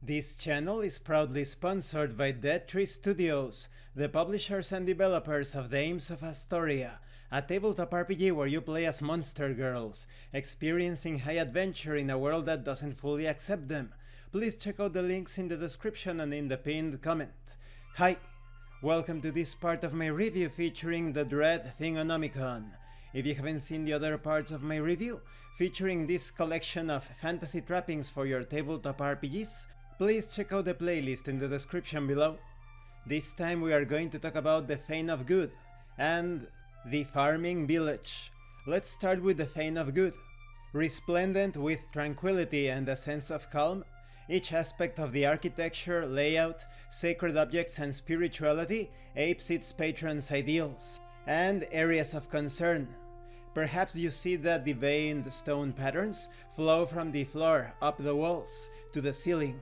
This channel is proudly sponsored by Dead Tree Studios, the publishers and developers of Dames of Asstoria, a tabletop RPG where you play as monster girls, experiencing high adventure in a world that doesn't fully accept them. Please check out the links in the description and in the pinned comment. Hi, welcome to this part of my review featuring the Dread Thingonomicon. If you haven't seen the other parts of my review, featuring this collection of fantasy trappings for your tabletop RPGs, please check out the playlist in the description below. This time we are going to talk about the Fane of Good and the Farming Village. Let's start with the Fane of Good. Resplendent with tranquility and a sense of calm, each aspect of the architecture, layout, sacred objects and spirituality apes its patron's ideals and areas of concern. Perhaps you see that the veined stone patterns flow from the floor up the walls to the ceiling,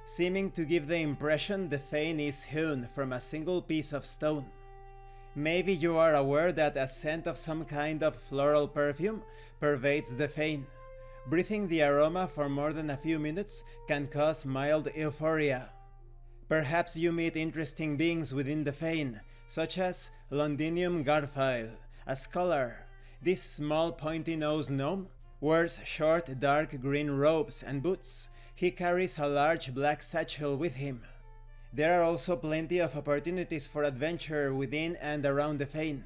seeming to give the impression the Fane is hewn from a single piece of stone. Maybe you are aware that a scent of some kind of floral perfume pervades the Fane. Breathing the aroma for more than a few minutes can cause mild euphoria. Perhaps you meet interesting beings within the Fane, such as Londinium Garfile, a scholar. This small pointy-nosed gnome wears short dark green robes and boots. He carries a large black satchel with him. There are also plenty of opportunities for adventure within and around the Fane.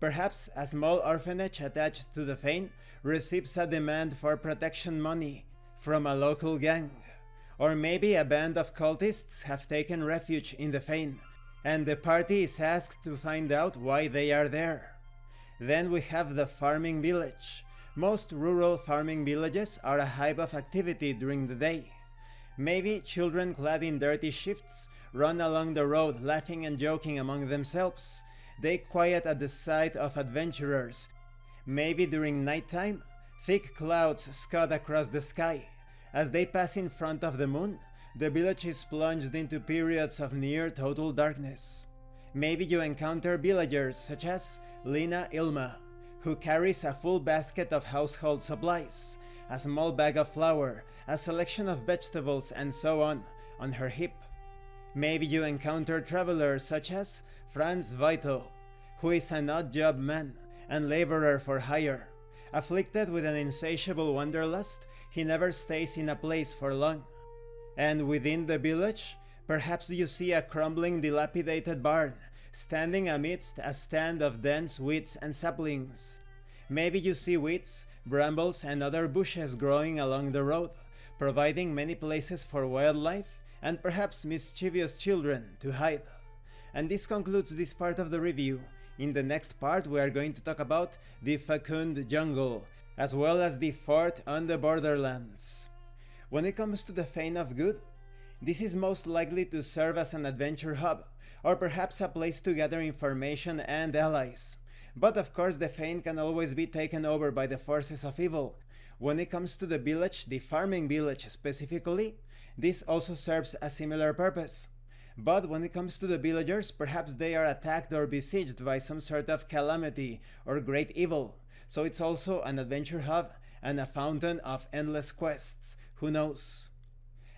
Perhaps a small orphanage attached to the Fane receives a demand for protection money from a local gang. Or maybe a band of cultists have taken refuge in the Fane, and the party is asked to find out why they are there. Then we have the Farming Village. Most rural farming villages are a hive of activity during the day. Maybe children clad in dirty shifts run along the road laughing and joking among themselves. They quiet at the sight of adventurers. Maybe during nighttime, thick clouds scud across the sky. As they pass in front of the moon, the village is plunged into periods of near total darkness. Maybe you encounter villagers such as Lina Ilma, who carries a full basket of household supplies, a small bag of flour, a selection of vegetables and so on her hip. Maybe you encounter travelers such as Franz Vito, who is an odd-job man and laborer for hire. Afflicted with an insatiable wanderlust, he never stays in a place for long. And within the village, perhaps you see a crumbling, dilapidated barn, standing amidst a stand of dense weeds and saplings. Maybe you see weeds, brambles and other bushes growing along the road, providing many places for wildlife and perhaps mischievous children to hide. And this concludes this part of the review. In the next part we are going to talk about the Fecund Jungle, as well as the Fort on the Borderlands. When it comes to the Fane of Good, this is most likely to serve as an adventure hub, or perhaps a place to gather information and allies. But of course the Fane can always be taken over by the forces of evil. When it comes to the village, the Farming Village specifically, this also serves a similar purpose. But when it comes to the villagers, perhaps they are attacked or besieged by some sort of calamity or great evil. So it's also an adventure hub and a fountain of endless quests. Who knows?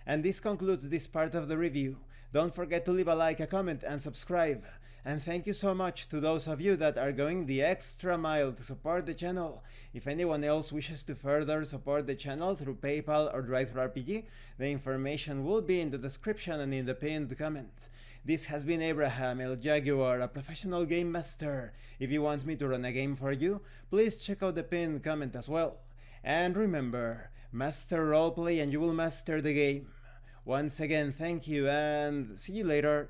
And this concludes this part of the review. Don't forget to leave a like, a comment and subscribe. And thank you so much to those of you that are going the extra mile to support the channel. If anyone else wishes to further support the channel through PayPal or DriveThruRPG, the information will be in the description and in the pinned comment. This has been Abraham El Jaguar, a professional game master. If you want me to run a game for you, please check out the pinned comment as well. And remember, master roleplay and you will master the game. Once again, thank you and see you later.